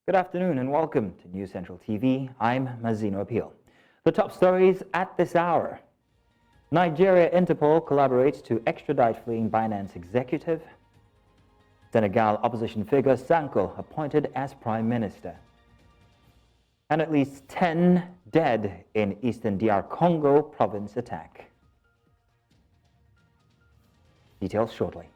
Good afternoon and welcome to News Central TV. I'm Mazino. The top stories at this hour. Nigeria Interpol collaborates to extradite fleeing Binance executive. Senegal opposition figure Sanko appointed as Prime Minister. And at least 10 dead in eastern DR Congo province attack. Details shortly.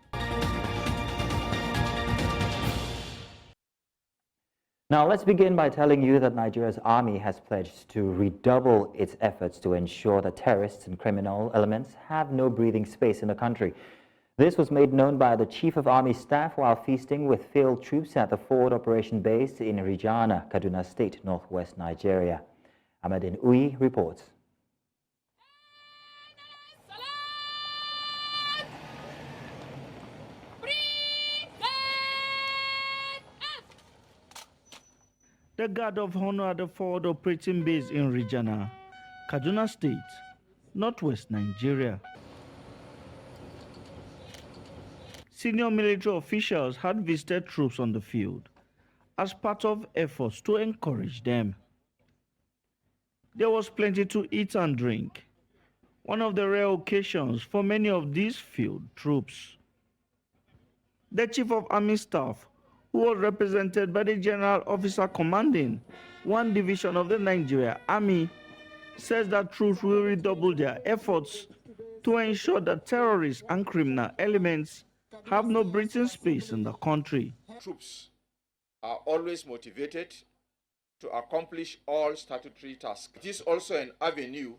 Now, let's begin by telling you that Nigeria's army has pledged to redouble its efforts to ensure that terrorists and criminal elements have no breathing space in the country. This was made known by the Chief of Army Staff while feasting with field troops at the Forward Operation Base in Rijana, Kaduna State, northwest Nigeria. Ahmadin Uyi reports. The Guard of Honor at the Forward Operating Base in Rijana, Kaduna State, northwest Nigeria. Senior military officials had visited troops on the field as part of efforts to encourage them. There was plenty to eat and drink, one of the rare occasions for many of these field troops. The Chief of Army Staff, who was represented by the General Officer commanding one division of the Nigeria Army, says that troops will redouble their efforts to ensure that terrorists and criminal elements have no breathing space in the country. Troops are always motivated to accomplish all statutory tasks. It is also an avenue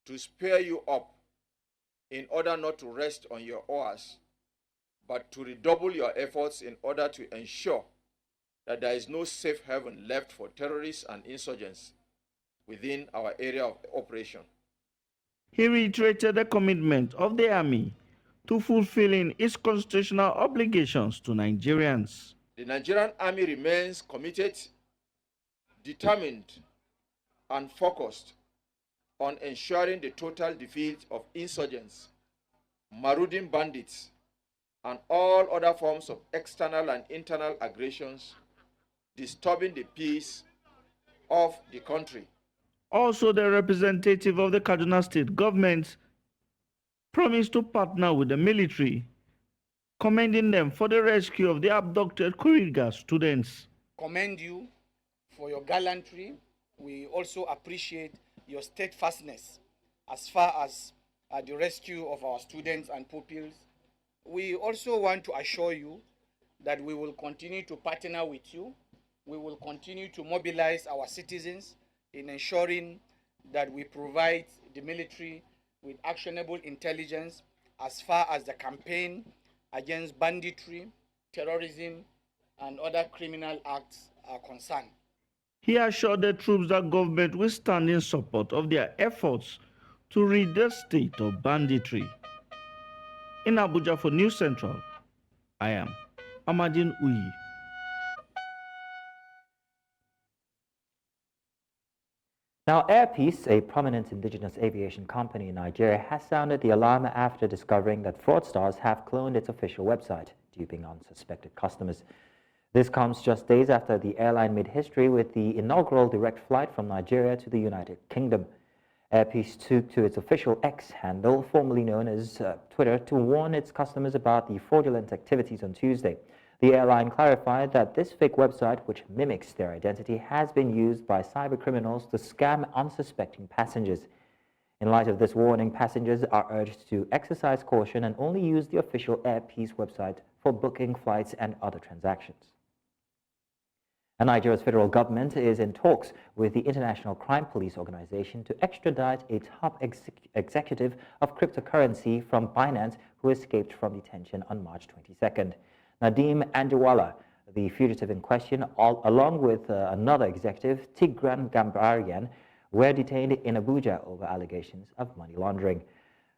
to spur you up in order not to rest on your oars, but to redouble your efforts in order to ensure that there is no safe haven left for terrorists and insurgents within our area of operation. He reiterated the commitment of the Army to fulfilling its constitutional obligations to Nigerians. The Nigerian Army remains committed, determined, and focused on ensuring the total defeat of insurgents, marauding bandits, and all other forms of external and internal aggressions disturbing the peace of the country. Also, the representative of the Kaduna State government promised to partner with the military, commending them for the rescue of the abducted Kuriga students. Commend you for your gallantry. We also appreciate your steadfastness as far as the rescue of our students and pupils. We also want to assure you that we will continue to partner with you. We will continue to mobilize our citizens in ensuring that we provide the military with actionable intelligence as far as the campaign against banditry, terrorism, and other criminal acts are concerned. He assured the troops that government will stand in support of their efforts to rid the state of banditry. In Abuja for News Central, I am Ahmadin Uyi. Now, Air Peace, a prominent indigenous aviation company in Nigeria, has sounded the alarm after discovering that fraudsters have cloned its official website, duping unsuspected customers. This comes just days after the airline made history with the inaugural direct flight from Nigeria to the United Kingdom. Air Peace took to its official X handle, formerly known as Twitter, to warn its customers about the fraudulent activities on Tuesday. The airline clarified that this fake website, which mimics their identity, has been used by cybercriminals to scam unsuspecting passengers. In light of this warning, passengers are urged to exercise caution and only use the official Air Peace website for booking flights and other transactions. And Nigeria's federal government is in talks with the International Crime Police Organization to extradite a top executive of cryptocurrency from Binance who escaped from detention on March 22nd. Nadeem Anjarwalla, the fugitive in question, along with another executive, Tigran Gambaryan, were detained in Abuja over allegations of money laundering.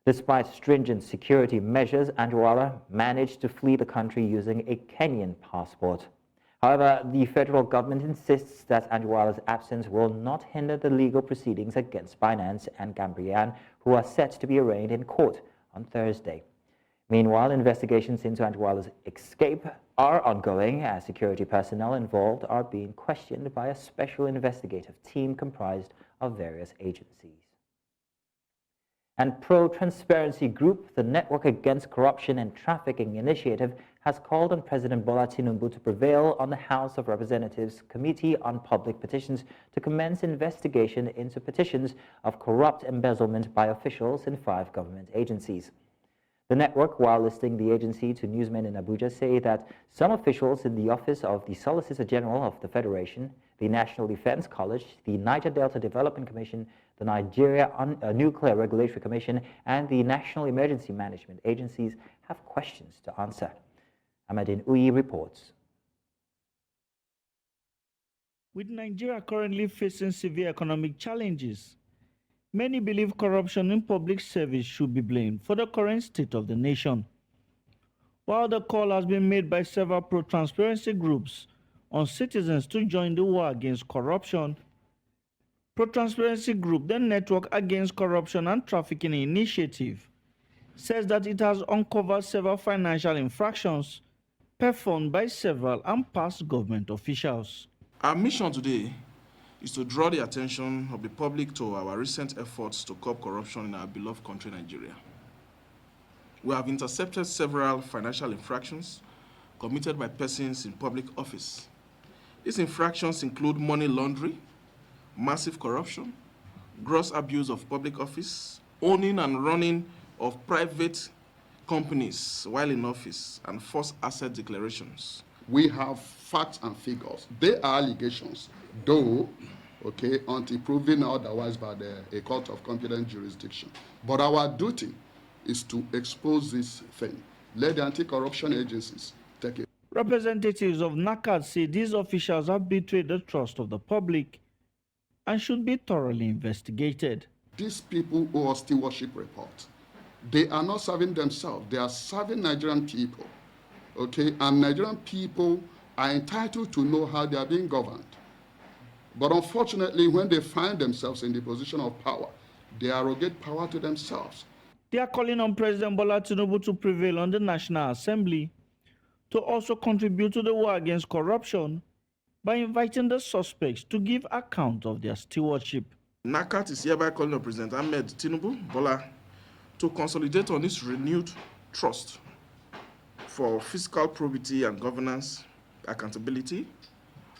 Despite stringent security measures, Anjarwalla managed to flee the country using a Kenyan passport. However, the federal government insists that Anjarwalla's absence will not hinder the legal proceedings against Binance and Gambaryan, who are set to be arraigned in court on Thursday. Meanwhile, investigations into Antiwala's escape are ongoing as security personnel involved are being questioned by a special investigative team comprised of various agencies. And pro-transparency group, the Network Against Corruption and Trafficking Initiative, has called on President Bola Tinubu to prevail on the House of Representatives Committee on Public Petitions to commence investigation into petitions of corrupt embezzlement by officials in 5 government agencies. The network, while listing the agency to newsmen in Abuja, say that some officials in the Office of the Solicitor General of the Federation, the National Defense College, the Niger Delta Development Commission, the Nigeria Nuclear Regulatory Commission, and the National Emergency Management Agencies have questions to answer. Amadine Uyi reports. With Nigeria currently facing severe economic challenges, many believe corruption in public service should be blamed for the current state of the nation. While the call has been made by several pro-transparency groups on citizens to join the war against corruption, pro-transparency group, the Network Against Corruption and Trafficking Initiative, says that it has uncovered several financial infractions performed by several and past government officials. Our mission today is to draw the attention of the public to our recent efforts to curb corruption in our beloved country, Nigeria. We have intercepted several financial infractions committed by persons in public office. These infractions include money laundering, massive corruption, gross abuse of public office, owning and running of private companies while in office, and false asset declarations. We have facts and figures. They are allegations, though, okay, until proven otherwise by a court of competent jurisdiction. But our duty is to expose this thing. Let the anti-corruption agencies take it. Representatives of NACAD say these officials have betrayed the trust of the public and should be thoroughly investigated. These people owe us stewardship report. They are not serving themselves. They are serving Nigerian people, okay? And Nigerian people are entitled to know how they are being governed. But unfortunately, when they find themselves in the position of power, they arrogate power to themselves. They are calling on President Bola Tinubu to prevail on the National Assembly to also contribute to the war against corruption by inviting the suspects to give account of their stewardship. NACAT is hereby calling on President Ahmed Tinubu Bola to consolidate on his renewed trust for fiscal probity and governance accountability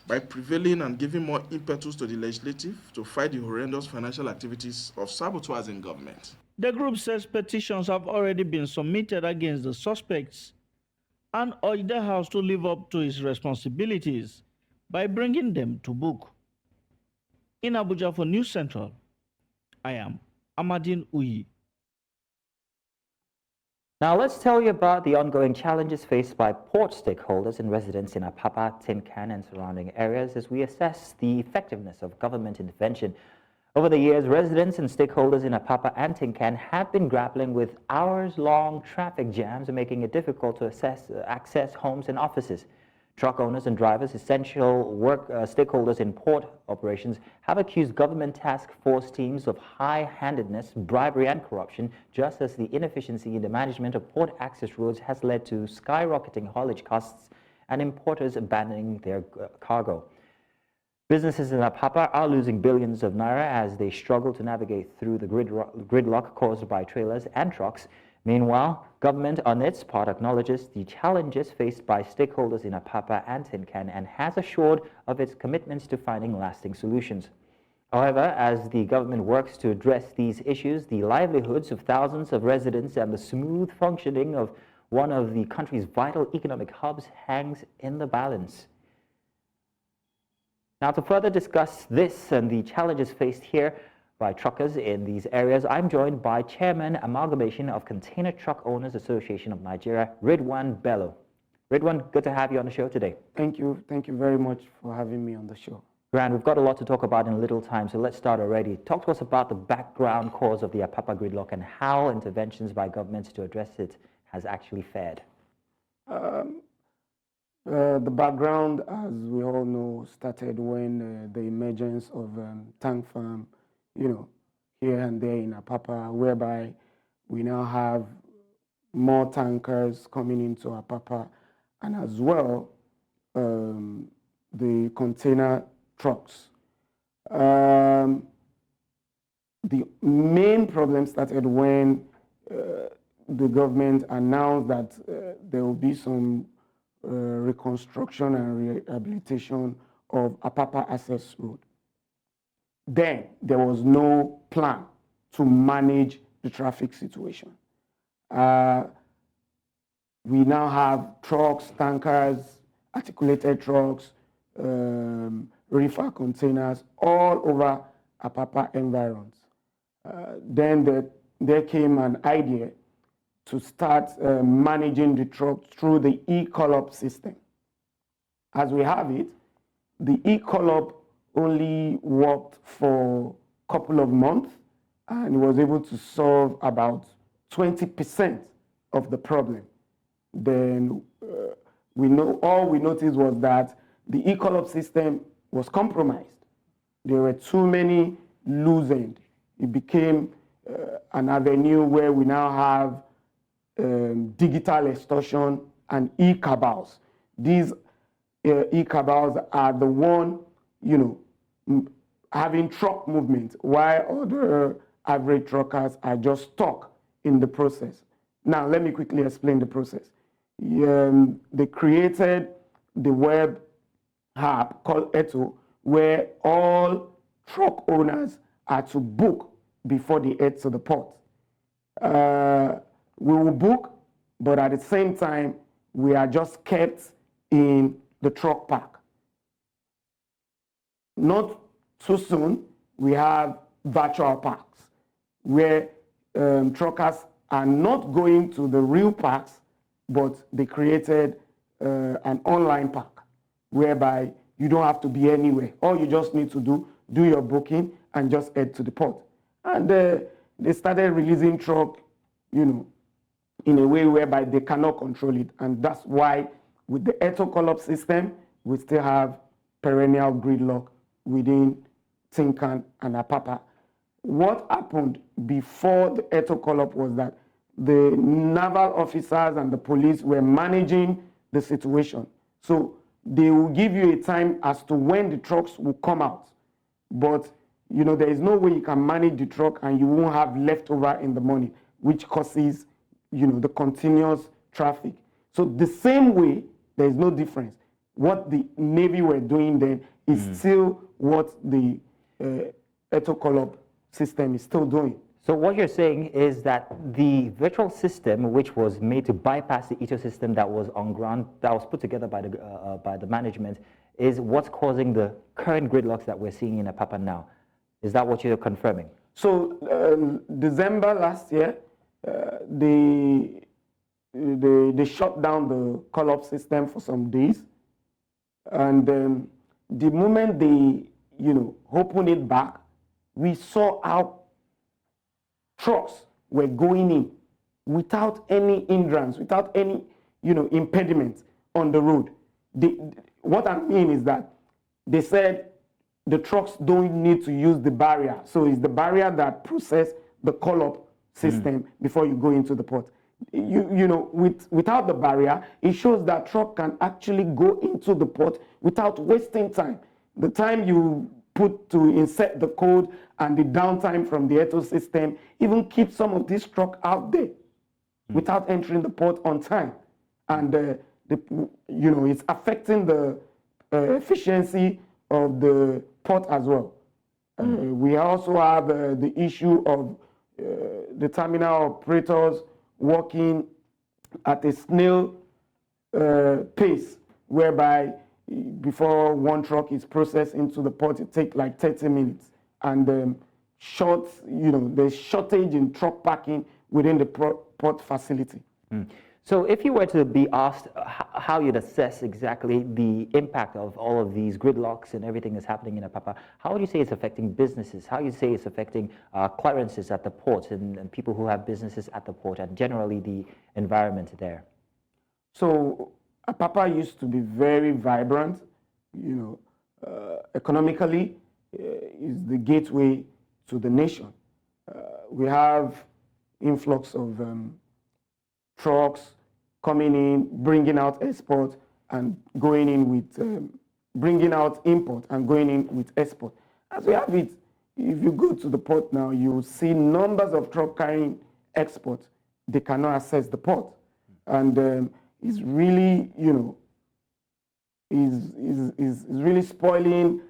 by prevailing and giving more impetus to the legislative to fight the horrendous financial activities of saboteurs in government. The group says petitions have already been submitted against the suspects and urged the House to live up to its responsibilities by bringing them to book. In Abuja for News Central, I am Amadine Uyi. Now let's tell you about the ongoing challenges faced by port stakeholders and residents in Apapa, Tin Can and surrounding areas as we assess the effectiveness of government intervention. Over the years, residents and stakeholders in Apapa and Tin Can have been grappling with hours-long traffic jams, making it difficult to access homes and offices. Truck owners and drivers, essential stakeholders in port operations, have accused government task force teams of high-handedness, bribery and corruption, just as the inefficiency in the management of port access roads has led to skyrocketing haulage costs and importers abandoning their cargo. Businesses in Apapa are losing billions of naira as they struggle to navigate through the gridlock caused by trailers and trucks. Meanwhile, government on its part acknowledges the challenges faced by stakeholders in Apapa and Tin Can and has assured of its commitments to finding lasting solutions. However, as the government works to address these issues, the livelihoods of thousands of residents and the smooth functioning of one of the country's vital economic hubs hangs in the balance. Now, to further discuss this and the challenges faced here by truckers in these areas, I'm joined by Chairman, Amalgamation of Container Truck Owners Association of Nigeria, Ridwan Bello. Ridwan, good to have you on the show today. Thank you. Thank you very much for having me on the show. Grand, we've got a lot to talk about in little time, so let's start already. Talk to us about the background cause of the Apapa gridlock and how interventions by governments to address it has actually fared. The background, as we all know, started when the emergence of tank farm, here and there in Apapa, whereby we now have more tankers coming into Apapa, and as well the container trucks. The main problem started when the government announced that there will be some reconstruction and rehabilitation of Apapa Access Road. Then there was no plan to manage the traffic situation. We now have trucks, tankers, articulated trucks, reefer containers all over Apapa environs. Then there came an idea to start managing the trucks through the e-collop system. As we have it, the e-collop only worked for a couple of months and was able to solve about 20% of the problem. Then all we noticed was that the e-collop system was compromised. There were too many loose ends. It became an avenue where we now have digital extortion and e-cabals. These e-cabals are the one, having truck movement, while other average truckers are just stuck in the process. Now, let me quickly explain the process. They created the web app called Eto, where all truck owners are to book before they head to the port. We will book, but at the same time, we are just kept in the truck park. Not so soon, we have virtual parks, where truckers are not going to the real parks, but they created an online park, whereby you don't have to be anywhere. All you just need to do your booking and just head to the port. And they started releasing truck, in a way whereby they cannot control it. And that's why with the Eto collapse system, we still have perennial gridlock within Tinkan and Apapa. What happened before the Eto collapse was that the naval officers and the police were managing the situation. So they will give you a time as to when the trucks will come out. But there is no way you can manage the truck and you won't have leftover in the morning, which causes the continuous traffic. So the same way, there is no difference. What the Navy were doing then is still what the Eto collapse system is still doing. So what you're saying is that the virtual system, which was made to bypass the ecosystem that was on ground, that was put together by the management, is what's causing the current gridlocks that we're seeing in Apapa now. Is that what you're confirming? So December last year, they shut down the call-up system for some days, and the moment they opened it back, we saw how trucks were going in without any hindrance, without any impediment on the road. What I mean is that they said the trucks don't need to use the barrier. So it's the barrier that processes the call-up system before you go into the port. Without the barrier, it shows that truck can actually go into the port without wasting time. The time you put to insert the code and the downtime from the Eto system even keeps some of this truck out there without entering the port on time. And it's affecting the efficiency of the port as well. We also have the issue of the terminal operators working at a snail pace, whereby before one truck is processed into the port, it takes like 30 minutes. And there's shortage in truck parking within the port facility. So if you were to be asked how you'd assess exactly the impact of all of these gridlocks and everything that's happening in Apapa, how would you say it's affecting businesses? How would you say it's affecting clearances at the port and people who have businesses at the port and generally the environment there? So Apapa used to be very vibrant, economically is the gateway to the nation. We have influx of trucks coming in, bringing out export and going in with, bringing out import and going in with export. As we have it, if you go to the port now, you will see numbers of trucks carrying export. They cannot access the port. And it's really, is really spoiling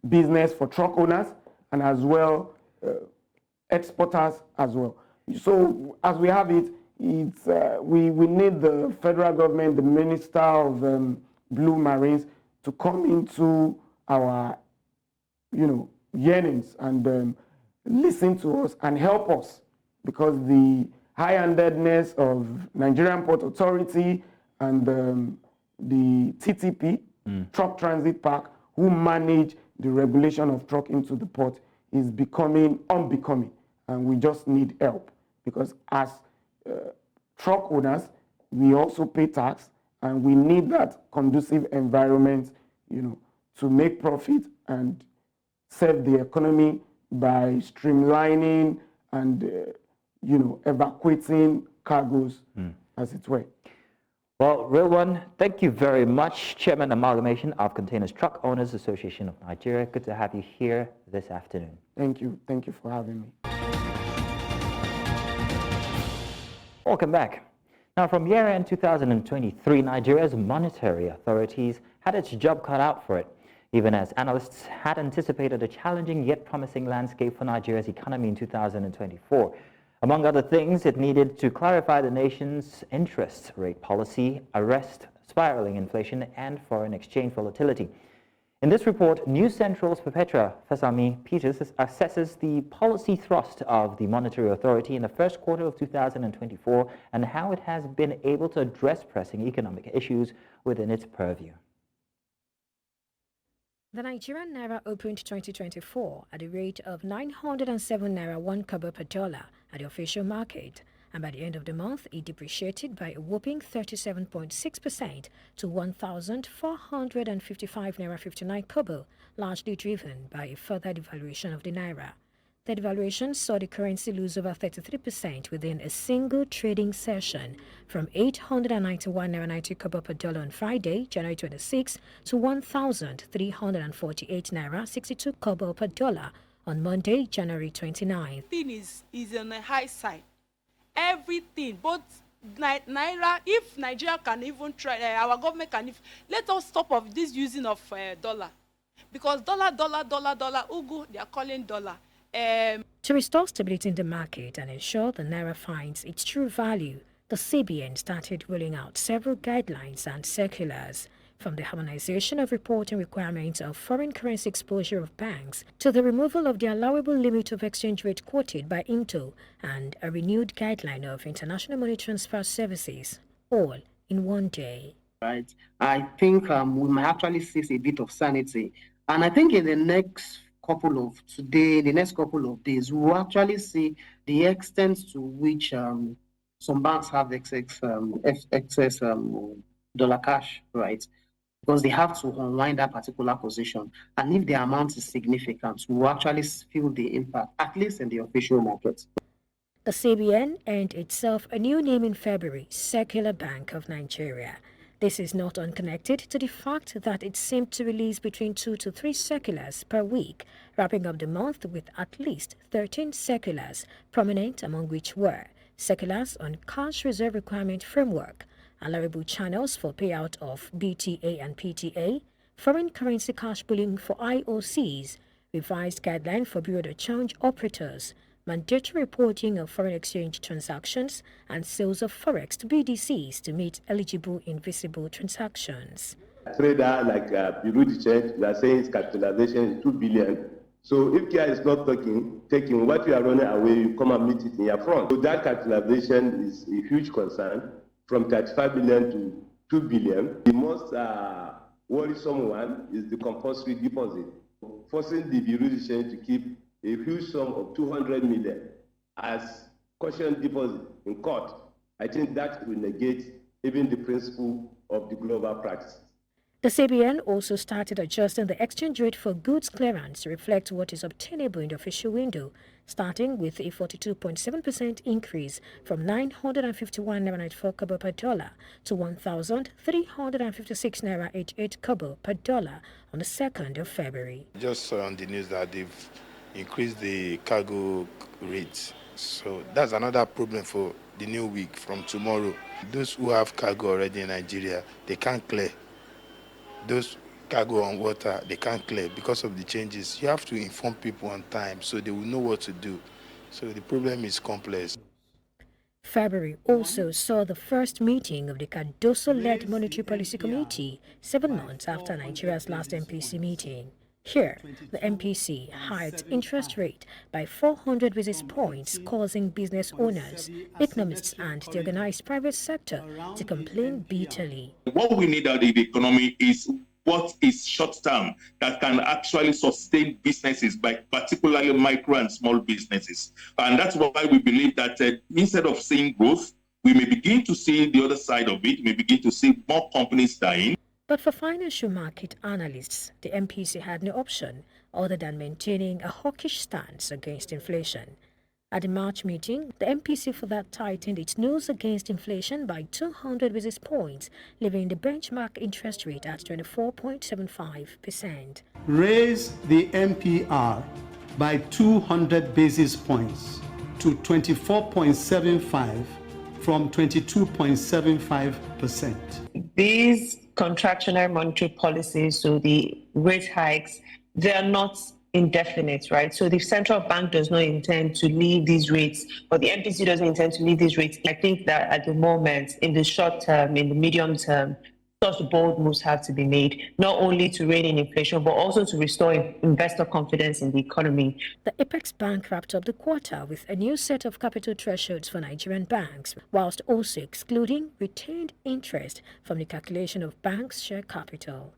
business for truck owners and as well exporters as well. So as we have it, it's, we need the federal government, the Minister of Blue Marines to come into our, yearnings and listen to us and help us, because the high-handedness of Nigerian Port Authority and the TTP, Truck Transit Park, who manage the regulation of truck into the port, is becoming unbecoming, and we just need help, because as truck owners, we also pay tax, and we need that conducive environment, to make profit and serve the economy by streamlining and, evacuating cargoes, as it were. Well, Real One, thank you very much, Chairman Amalgamation of Containers Truck Owners Association of Nigeria. Good to have you here this afternoon. Thank you. Thank you for having me. Welcome back. Now, from year-end 2023, Nigeria's monetary authorities had its job cut out for it, even as analysts had anticipated a challenging yet promising landscape for Nigeria's economy in 2024. Among other things, it needed to clarify the nation's interest rate policy, arrest spiraling inflation, and foreign exchange volatility. In this report, News Central's Perpetua Fasami Peters assesses the policy thrust of the Monetary Authority in the first quarter of 2024 and how it has been able to address pressing economic issues within its purview. The Nigerian naira opened 2024 at a rate of 907 naira 1 kobo per dollar at the official market, and by the end of the month, it depreciated by a whopping 37.6% to 1,455 naira 59 kobo, largely driven by a further devaluation of the naira. The devaluation saw the currency lose over 33% within a single trading session, from 891 naira 90 kobo per dollar on Friday, January 26, to 1,348 naira 62 kobo per dollar on Monday, January 29. Everything is on the high side. Everything, both naira. If Nigeria can even try, our government can. Let us stop of this using of dollar, because dollar, ugu, they are calling dollar. To restore stability in the market and ensure the naira finds its true value, the CBN started rolling out several guidelines and circulars, from the harmonization of reporting requirements of foreign currency exposure of banks to the removal of the allowable limit of exchange rate quoted by IMTO and a renewed guideline of international money transfer services, all in one day. Right. I think we might actually see a bit of sanity, and I think in the next couple of days, we will actually see the extent to which some banks have excess dollar cash, right? Because they have to unwind that particular position. And if the amount is significant, we will actually feel the impact, at least in the official market. The CBN earned itself a new name in February, Circular Bank of Nigeria. This is not unconnected to the fact that it seemed to release between 2 to 3 circulars per week, wrapping up the month with at least 13 circulars, prominent among which were circulars on cash reserve requirement framework, allowable channels for payout of BTA and PTA, foreign currency cash pooling for IOCs, revised guideline for bureau de change operators, mandatory reporting of foreign exchange transactions, and sales of forex to BDCs to meet eligible invisible transactions. Trader like Bureau de Change, they are saying its capitalization is 2 billion. So if Kia is not taking what you are running away, you come and meet it in your front. So that capitalization is a huge concern, from 35 billion to 2 billion. The most worrisome one is the compulsory deposit, forcing the Bureau de Change to keep a huge sum of 200 million as caution deposit in court. I think that will negate even the principle of the global practice. The CBN also started adjusting the exchange rate for goods clearance to reflect what is obtainable in the official window, starting with a 42.7% increase from 951 naira 94 kobo per dollar to 1,356 naira 88 kobo per dollar on the 2nd of February. Just saw on the news that they've increased the cargo rates. So that's another problem for the new week from tomorrow. Those who have cargo already in Nigeria, they can't clear. Those cargo on water, they can't clear because of the changes. You have to inform people on time so they will know what to do. So the problem is complex. February also saw the first meeting of the Cardoso-led Monetary Policy Committee 7 months after Nigeria's last MPC meeting. Here, the MPC hiked interest rate by 400 basis points, causing business owners, economists and the organized private sector to complain bitterly. What we need out of the economy is what is short-term that can actually sustain businesses, by particularly micro and small businesses. And that's why we believe that instead of seeing growth, we may begin to see the other side of it, we may begin to see more companies dying. But for financial market analysts, the MPC had no option other than maintaining a hawkish stance against inflation. At the March meeting, the MPC for that tightened its nose against inflation by 200 basis points, leaving the benchmark interest rate at 24.75%. Raise the MPR by 200 basis points to 24.75 from 22.75%. These contractionary monetary policies, so the rate hikes, they are not indefinite, right? So the central bank does not intend to leave these rates, or the MPC doesn't intend to leave these rates. I think that at the moment, in the short term, in the medium term, such bold moves have to be made, not only to rein in inflation, but also to restore investor confidence in the economy. The Apex Bank wrapped up the quarter with a new set of capital thresholds for Nigerian banks, whilst also excluding retained interest from the calculation of banks' share capital.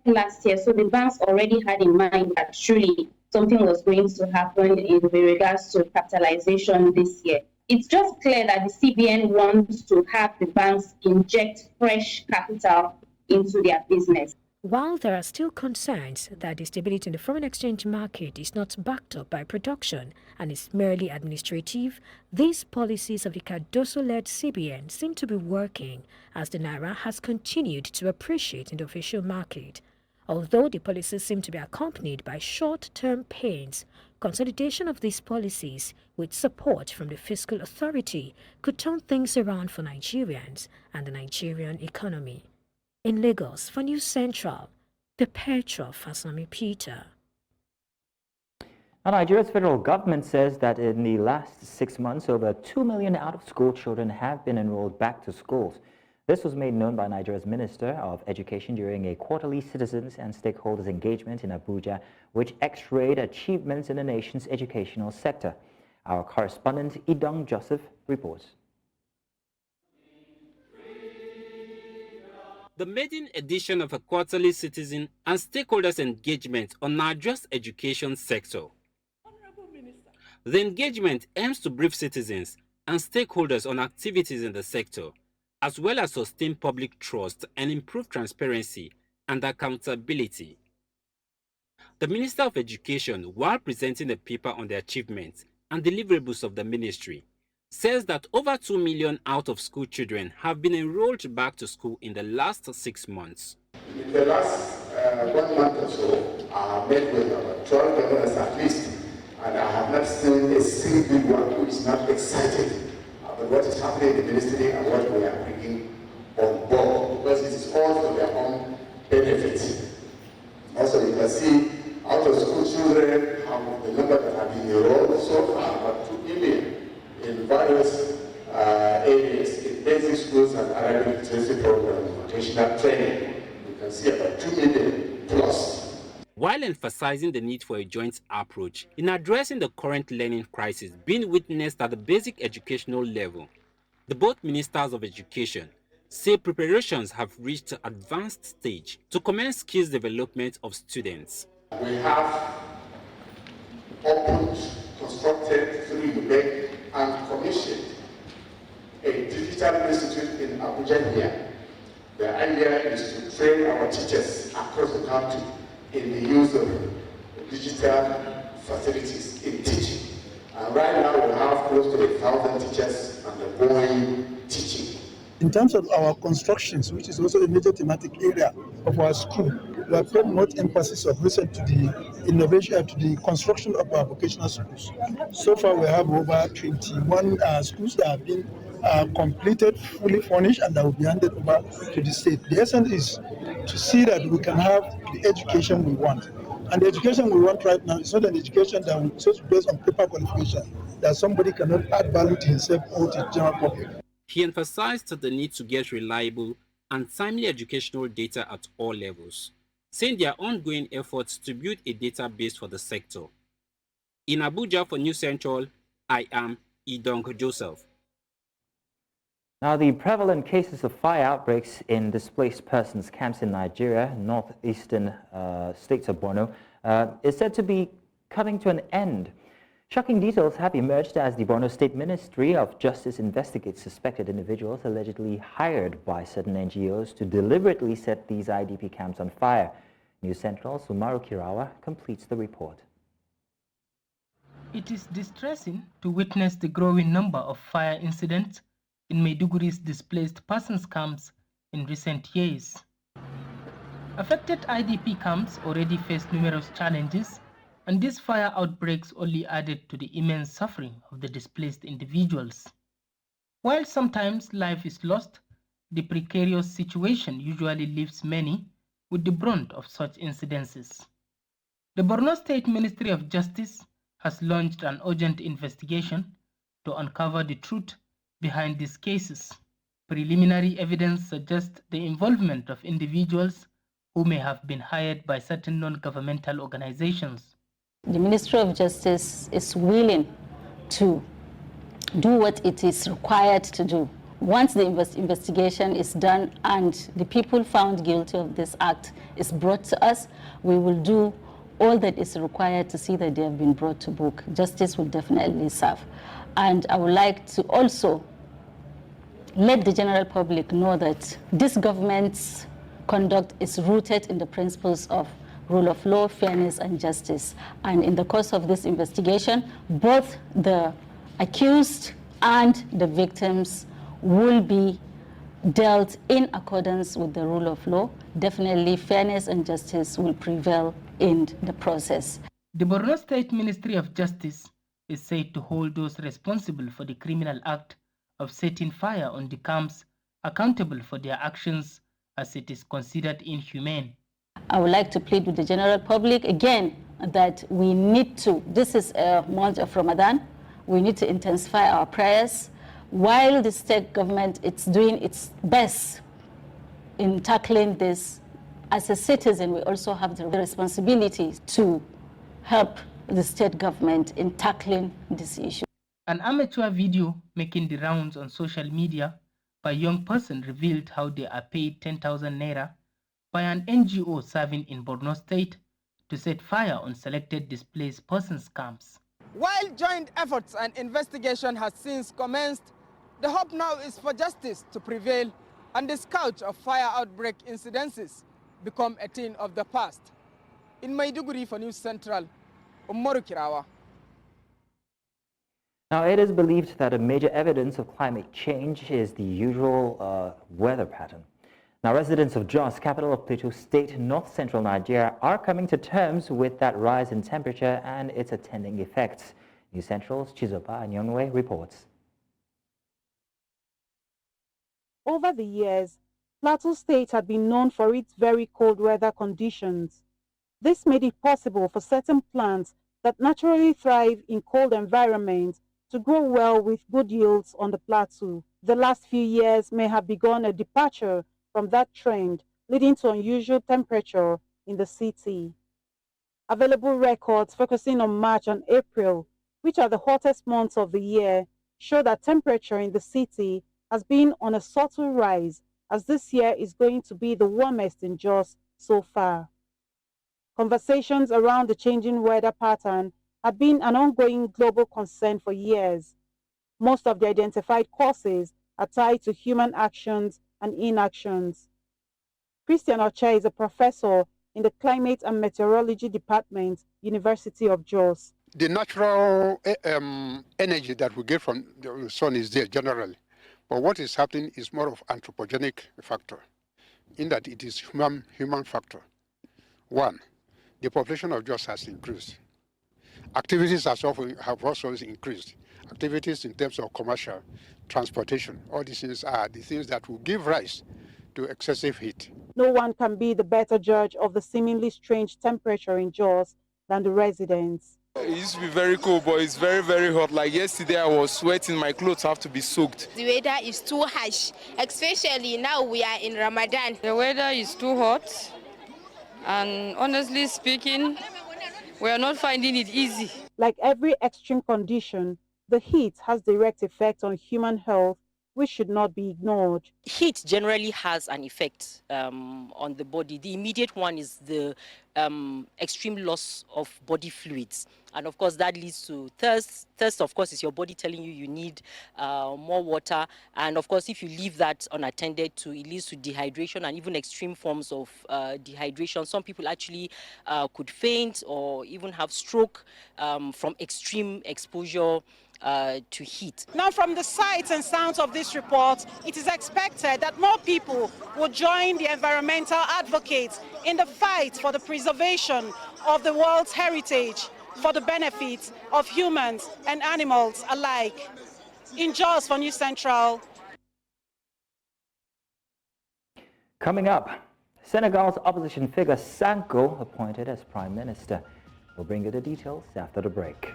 Last year, so the banks already had in mind that surely something was going to happen in regards to capitalization this year. It's just clear that the CBN wants to have the banks inject fresh capital into their business. While there are still concerns that the stability in the foreign exchange market is not backed up by production and is merely administrative, these policies of the Cardoso-led CBN seem to be working as the naira has continued to appreciate in the official market. Although the policies seem to be accompanied by short-term pains, consolidation of these policies with support from the fiscal authority could turn things around for Nigerians and the Nigerian economy. In Lagos, for News Central, Perpetua Fasami Peter. Nigeria's federal government says that in the last 6 months, over 2 million out-of-school children have been enrolled back to schools. This was made known by Nigeria's Minister of Education during a quarterly citizens and stakeholders engagement in Abuja, which x-rayed achievements in the nation's educational sector. Our correspondent Idong Joseph reports. The maiden edition of a quarterly citizen and stakeholders engagement on Nigeria's education sector. The engagement aims to brief citizens and stakeholders on activities in the sector, as well as sustain public trust and improve transparency and accountability. The Minister of Education, while presenting a paper on the achievements and deliverables of the ministry, says that over 2 million out-of-school children have been enrolled back to school in the last 6 months. In the last 1 month or so, I have met with about 12 governors at least, and I have not seen a single one who is not excited about what is happening in the ministry and what we are bringing on board, because it is all for their own benefit. Also, you can see out-of-school children, the number that have been enrolled so far, about 2 million. In various areas, in basic schools and Arabic literacy programs, vocational training. You can see about 2 million plus. While emphasizing the need for a joint approach in addressing the current learning crisis being witnessed at the basic educational level, the both ministers of education say preparations have reached an advanced stage to commence skills development of students. We have opened, constructed through UBEC and commissioned a digital institute in Abuja here The idea is to train our teachers across the country in the use of digital facilities in teaching. And right now we have close to 1,000 teachers undergoing teaching. In terms of our constructions, which is also a major thematic area of our school, we have paid much emphasis of recent to the innovation, to the construction of our vocational schools. So far, we have over 21 schools that have been completed, fully furnished, and that will be handed over to the state. The essence is to see that we can have the education we want. And the education we want right now is not an education that will just based on paper qualification, that somebody cannot add value to himself or to the general public. He emphasized the need to get reliable and timely educational data at all levels, saying there are ongoing efforts to build a database for the sector. In Abuja for News Central, I am Idong Joseph. Now, the prevalent cases of fire outbreaks in displaced persons camps in Nigeria, northeastern states of Borno, is said to be coming to an end. Shocking details have emerged as the Borno State Ministry of Justice investigates suspected individuals allegedly hired by certain NGOs to deliberately set these IDP camps on fire. News Central's Umaru Kirawa completes the report. It is distressing to witness the growing number of fire incidents in Maiduguri's displaced persons camps in recent years. Affected IDP camps already face numerous challenges, and these fire outbreaks only added to the immense suffering of the displaced individuals. While sometimes life is lost, the precarious situation usually leaves many with the brunt of such incidences. The Borno State Ministry of Justice has launched an urgent investigation to uncover the truth behind these cases. Preliminary evidence suggests the involvement of individuals who may have been hired by certain non-governmental organizations. The Ministry of Justice is willing to do what it is required to do. Once the investigation is done and the people found guilty of this act is brought to us, we will do all that is required to see that they have been brought to book. Justice will definitely serve. And I would like to also let the general public know that this government's conduct is rooted in the principles of rule of law, fairness, and justice. And in the course of this investigation, both the accused and the victims will be dealt in accordance with the rule of law. Definitely, fairness and justice will prevail in the process. The Borno State Ministry of Justice is said to hold those responsible for the criminal act of setting fire on the camps accountable for their actions, as it is considered inhumane. I would like to plead with the general public again that we need to, this is a month of Ramadan, we need to intensify our prayers. While the state government is doing its best in tackling this, as a citizen, we also have the responsibility to help the state government in tackling this issue. An amateur video making the rounds on social media by a young person revealed how they are paid 10,000 naira by an NGO serving in Borno State to set fire on selected displaced persons camps. While joint efforts and investigation has since commenced, the hope now is for justice to prevail and the scourge of fire outbreak incidences become a thing of the past. In Maiduguri for News Central, Umaru Kirawa. Now, it is believed that a major evidence of climate change is the usual weather pattern. Now, residents of Jos, capital of Plateau State, north-central Nigeria, are coming to terms with that rise in temperature and its attending effects. News Central's Chizoba Anyonwe reports. Over the years, Plateau State had been known for its very cold weather conditions. This made it possible for certain plants that naturally thrive in cold environments to grow well with good yields on the plateau. The last few years may have begun a departure from that trend, leading to unusual temperature in the city. Available records focusing on March and April, which are the hottest months of the year, show that temperature in the city has been on a subtle rise, as this year is going to be the warmest in Jos so far. Conversations around the changing weather pattern have been an ongoing global concern for years. Most of the identified causes are tied to human actions and inactions. Christian Ocha is a professor in the Climate and Meteorology Department, University of Jos. The natural energy that we get from the sun is there generally, but what is happening is more of anthropogenic factor, in that it is human factor. One, the population of Jos has increased. Activities have also increased. Activities in terms of commercial, transportation, all these things are the things that will give rise to excessive heat. No one can be the better judge of the seemingly strange temperature in Jos than the residents. It used to be very cold, but it's very, very hot. Like yesterday, I was sweating. My clothes have to be soaked. The weather is too harsh, especially now we are in Ramadan. The weather is too hot, and honestly speaking, we are not finding it easy. Like every extreme condition, the heat has direct effect on human health, which should not be ignored. Heat generally has an effect on the body. The immediate one is the extreme loss of body fluids. And of course, that leads to thirst. Thirst, of course, is your body telling you need more water. And of course, if you leave that unattended to, it leads to dehydration and even extreme forms of dehydration. Some people actually could faint or even have stroke from extreme exposure to heat. Now, from the sights and sounds of this report, it is expected that more people will join the environmental advocates in the fight for the preservation of the world's heritage for the benefit of humans and animals alike. In Jos for News Central. Coming up, Senegal's opposition figure Sanko appointed as Prime Minister. We'll bring you the details after the break.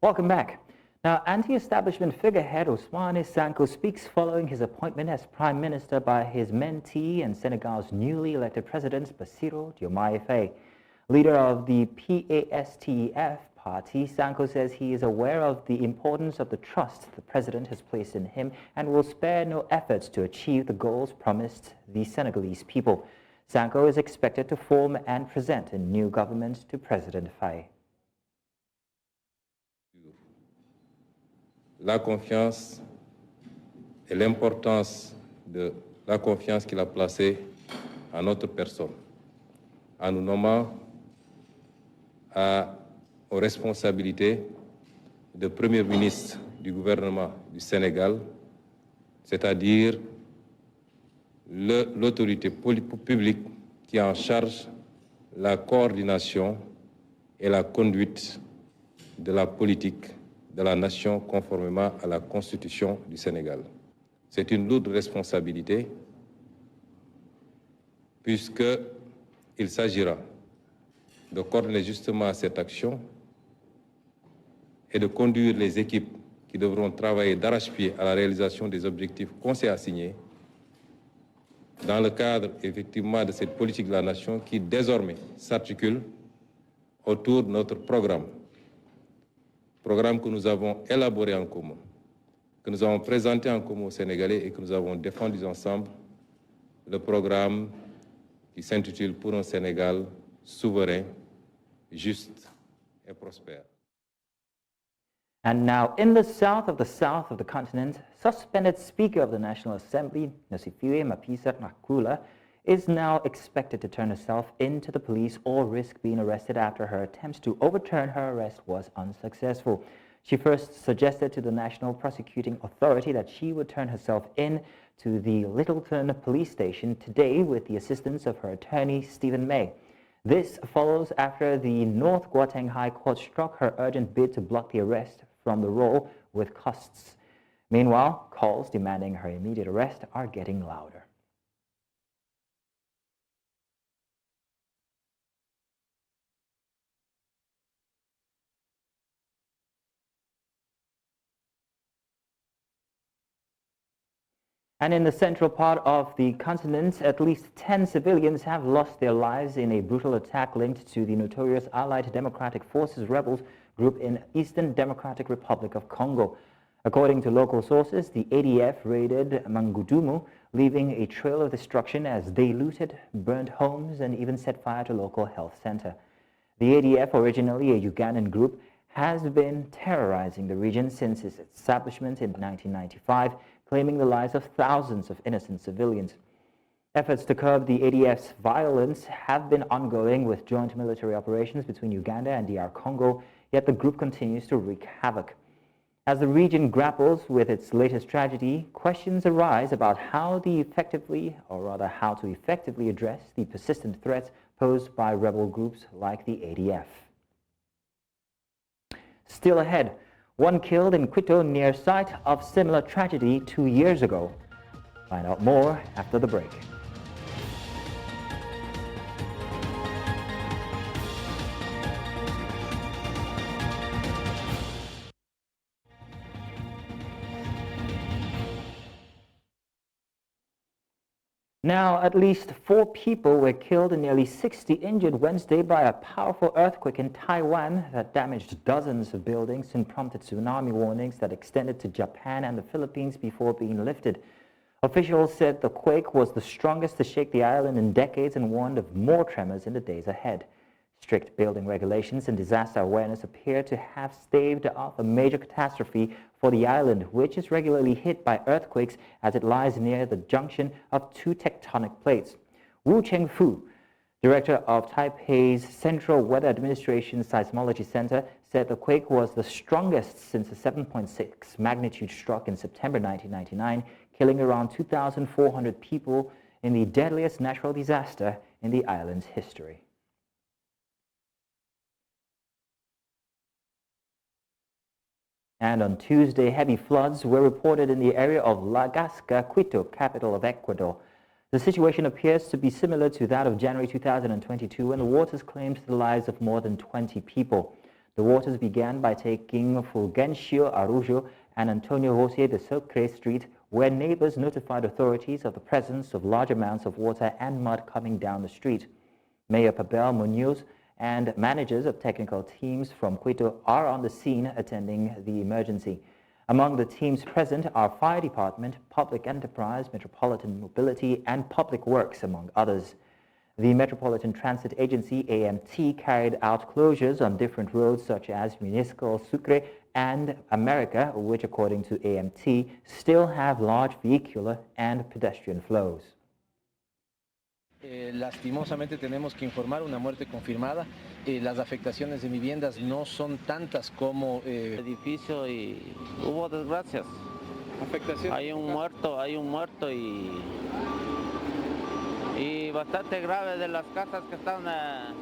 Welcome back. Now, anti-establishment figurehead Ousmane Sanko speaks following his appointment as Prime Minister by his mentee and Senegal's newly elected president, Bassirou Diomaye Faye. Leader of the PASTEF party, Sanko says he is aware of the importance of the trust the president has placed in him and will spare no efforts to achieve the goals promised the Senegalese people. Sanko is expected to form and present a new government to President Faye. La confiance et l'importance de la confiance qu'il a placée à notre personne, en nous nommant aux responsabilités de Premier ministre du gouvernement du Sénégal, c'est-à-dire l'autorité publique qui est en charge la coordination et la conduite de la politique de la nation conformément à la Constitution du Sénégal. C'est une lourde responsabilité puisqu'il s'agira de coordonner justement cette action et de conduire les équipes qui devront travailler d'arrache-pied à la réalisation des objectifs qu'on s'est assignés dans le cadre effectivement de cette politique de la nation qui désormais s'articule autour de notre programme que nous avons élaboré en commun, que nous avons présenté en commun aux Sénégalais et que nous avons défendu ensemble, le programme qui s'intitule Pour un Sénégal souverain, juste et prospère. And now, in the south of the continent, suspended Speaker of the National Assembly, Nosiviwe Mapisa-Nqakula, is now expected to turn herself into the police or risk being arrested after her attempts to overturn her arrest was unsuccessful. She first suggested to the National Prosecuting Authority that she would turn herself in to the Lyttleton Police Station today with the assistance of her attorney, Stephen May. This follows after the North Gauteng High Court struck her urgent bid to block the arrest from the roll with costs. Meanwhile, calls demanding her immediate arrest are getting louder. And in the central part of the continent, at least 10 civilians have lost their lives in a brutal attack linked to the notorious Allied Democratic Forces rebels group in Eastern Democratic Republic of Congo. According to local sources, the ADF raided Mangudumu, leaving a trail of destruction as they looted, burned homes, and even set fire to a local health center. The ADF, originally a Ugandan group, has been terrorizing the region since its establishment in 1995, claiming the lives of thousands of innocent civilians. Efforts to curb the ADF's violence have been ongoing with joint military operations between Uganda and DR Congo, yet the group continues to wreak havoc. As the region grapples with its latest tragedy, questions arise about how to effectively address the persistent threats posed by rebel groups like the ADF. Still ahead, one killed in Quito near site of similar tragedy 2 years ago. Find out more after the break. Now, at least 4 people were killed and nearly 60 injured Wednesday by a powerful earthquake in Taiwan that damaged dozens of buildings and prompted tsunami warnings that extended to Japan and the Philippines before being lifted. Officials said the quake was the strongest to shake the island in decades and warned of more tremors in the days ahead. Strict building regulations and disaster awareness appear to have staved off a major catastrophe for the island, which is regularly hit by earthquakes as it lies near the junction of 2 tectonic plates. Wu Chengfu, director of Taipei's Central Weather Administration Seismology Center, said the quake was the strongest since a 7.6 magnitude struck in September 1999, killing around 2,400 people in the deadliest natural disaster in the island's history. And on Tuesday, heavy floods were reported in the area of La Gasca, Quito, capital of Ecuador. The situation appears to be similar to that of January 2022, when the waters claimed the lives of more than 20 people. The waters began by taking Fulgencio Araujo and Antonio Jose de Sucre Street, where neighbors notified authorities of the presence of large amounts of water and mud coming down the street. Mayor Pavel Munoz and managers of technical teams from Quito are on the scene attending the emergency. Among the teams present are Fire Department, Public Enterprise, Metropolitan Mobility, and Public Works, among others. The Metropolitan Transit Agency, AMT, carried out closures on different roads such as Municipal Sucre and America, which, according to AMT, still have large vehicular and pedestrian flows. Lastimosamente tenemos que informar una muerte confirmada. Las afectaciones de viviendas no son tantas como edificio y hubo desgracias. Afectación. Hay un muerto y bastante grave de las casas que están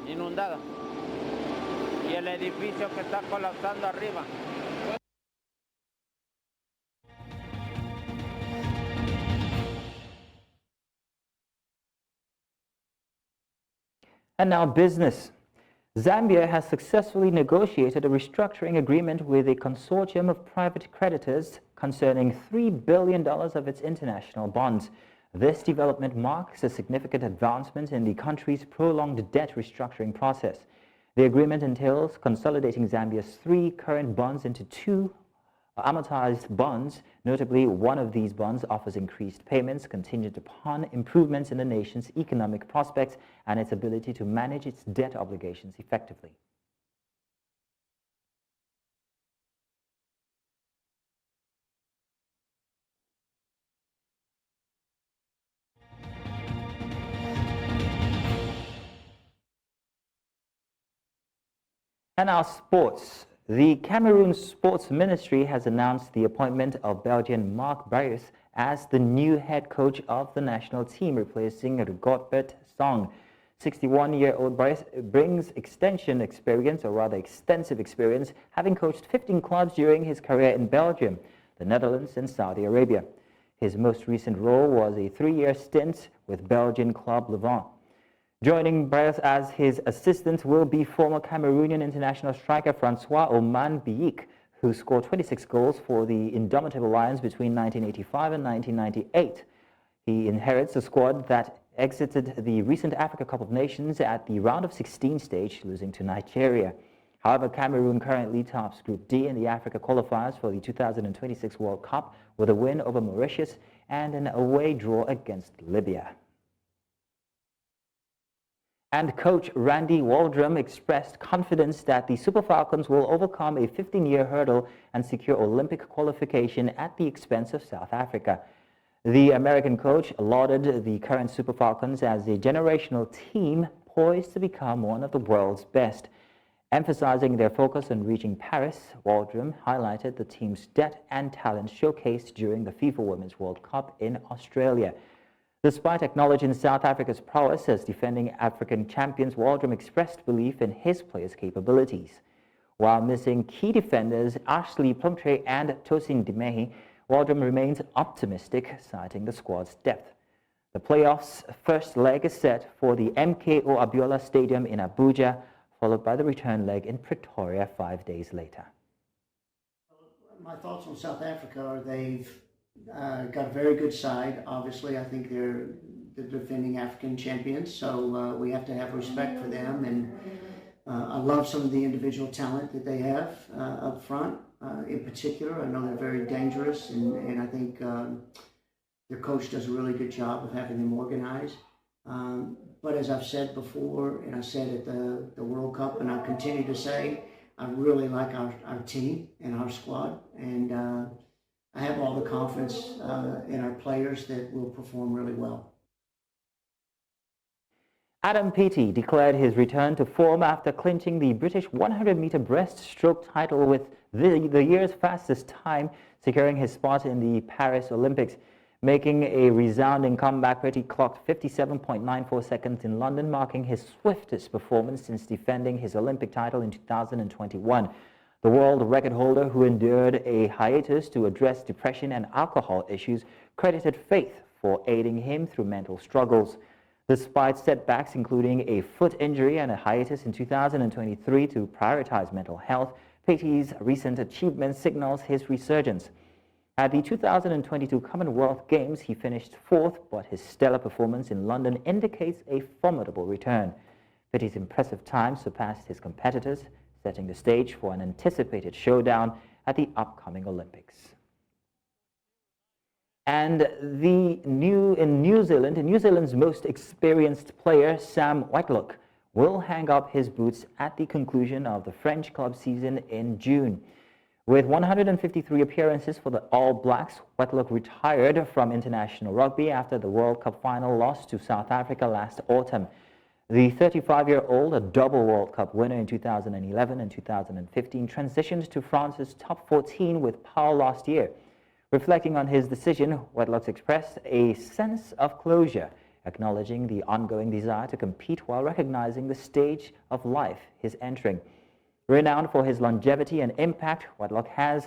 inundadas y el edificio que está colapsando arriba. And now business. Zambia has successfully negotiated a restructuring agreement with a consortium of private creditors concerning $3 billion of its international bonds. This development marks a significant advancement in the country's prolonged debt restructuring process. The agreement entails consolidating Zambia's 3 current bonds into 2 amortized bonds. Notably, one of these bonds offers increased payments contingent upon improvements in the nation's economic prospects and its ability to manage its debt obligations effectively. And our sports. The Cameroon Sports Ministry has announced the appointment of Belgian Marc Barrios as the new head coach of the national team, replacing Rigobert Song. 61-year-old Barrios brings extensive experience, having coached 15 clubs during his career in Belgium, the Netherlands, and Saudi Arabia. His most recent role was a 3-year stint with Belgian club Levant. Joining Barrios as his assistant will be former Cameroonian international striker Francois Oman Biik, who scored 26 goals for the Indomitable Lions between 1985 and 1998. He inherits a squad that exited the recent Africa Cup of Nations at the round of 16 stage, losing to Nigeria. However, Cameroon currently tops Group D in the Africa qualifiers for the 2026 World Cup with a win over Mauritius and an away draw against Libya. And coach Randy Waldrum expressed confidence that the Super Falcons will overcome a 15-year hurdle and secure Olympic qualification at the expense of South Africa. The American coach lauded the current Super Falcons as a generational team poised to become one of the world's best. Emphasizing their focus on reaching Paris, Waldrum highlighted the team's depth and talent showcased during the FIFA Women's World Cup in Australia. Despite acknowledging South Africa's prowess as defending African champions, Waldrum expressed belief in his players' capabilities. While missing key defenders Ashley Plumtree and Tosin Dimehi, Waldrum remains optimistic, citing the squad's depth. The playoffs' first leg is set for the MKO Abiola Stadium in Abuja, followed by the return leg in Pretoria 5 days later. My thoughts on South Africa are they've got a very good side. Obviously, I think they're the defending African champions, so we have to have respect for them. And I love some of the individual talent that they have up front. In particular, I know they're very dangerous, and I think their coach does a really good job of having them organized. But as I've said before, and I said at the World Cup, and I continue to say, I really like our team and our squad, and I have all the confidence in our players that will perform really well. Adam Peaty declared his return to form after clinching the British 100-meter breaststroke title with the year's fastest time, securing his spot in the Paris Olympics. Making a resounding comeback, Peaty clocked 57.94 seconds in London, marking his swiftest performance since defending his Olympic title in 2021. The world record holder, who endured a hiatus to address depression and alcohol issues, credited faith for aiding him through mental struggles. Despite setbacks including a foot injury and a hiatus in 2023 to prioritize mental health, Peaty's recent achievement signals his resurgence. At the 2022 Commonwealth Games, he finished fourth, but his stellar performance in London indicates a formidable return. Peaty's impressive time surpassed his competitors, setting the stage for an anticipated showdown at the upcoming Olympics. And in New Zealand's most experienced player, Sam Whitlock, will hang up his boots at the conclusion of the French club season in June. With 153 appearances for the All Blacks, Whitlock retired from international rugby after the World Cup final loss to South Africa last autumn. The 35-year-old, a double World Cup winner in 2011 and 2015, transitioned to France's top 14 with Pau last year. Reflecting on his decision, Whitlock expressed a sense of closure, acknowledging the ongoing desire to compete while recognizing the stage of life he's entering. Renowned for his longevity and impact, Whitlock has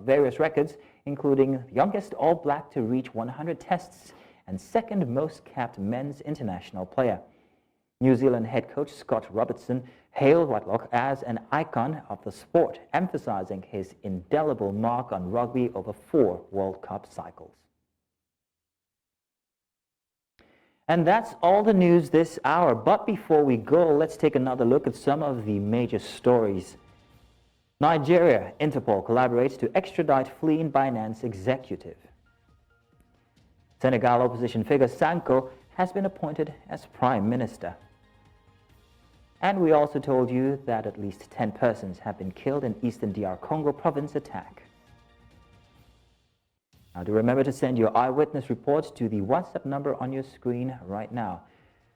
various records, including the youngest All Black to reach 100 tests and second most capped men's international player. New Zealand head coach Scott Robertson hailed Whitlock as an icon of the sport, emphasizing his indelible mark on rugby over 4 World Cup cycles. And that's all the news this hour. But before we go, let's take another look at some of the major stories. Nigeria, Interpol collaborates to extradite fleeing Binance executive. Senegal opposition figure Sanko has been appointed as Prime Minister. And we also told you that at least 10 persons have been killed in Eastern DR Congo province attack. Now do remember to send your eyewitness reports to the WhatsApp number on your screen right now.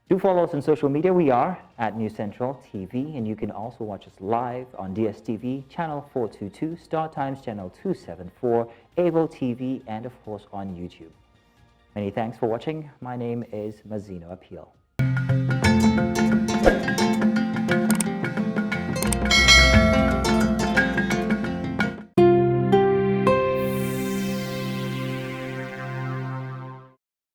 Do follow us on social media. We are at News Central TV, and you can also watch us live on DSTV, Channel 422, Star Times Channel 274, Avo TV, and of course on YouTube. Many thanks for watching. My name is Mazino Appeal.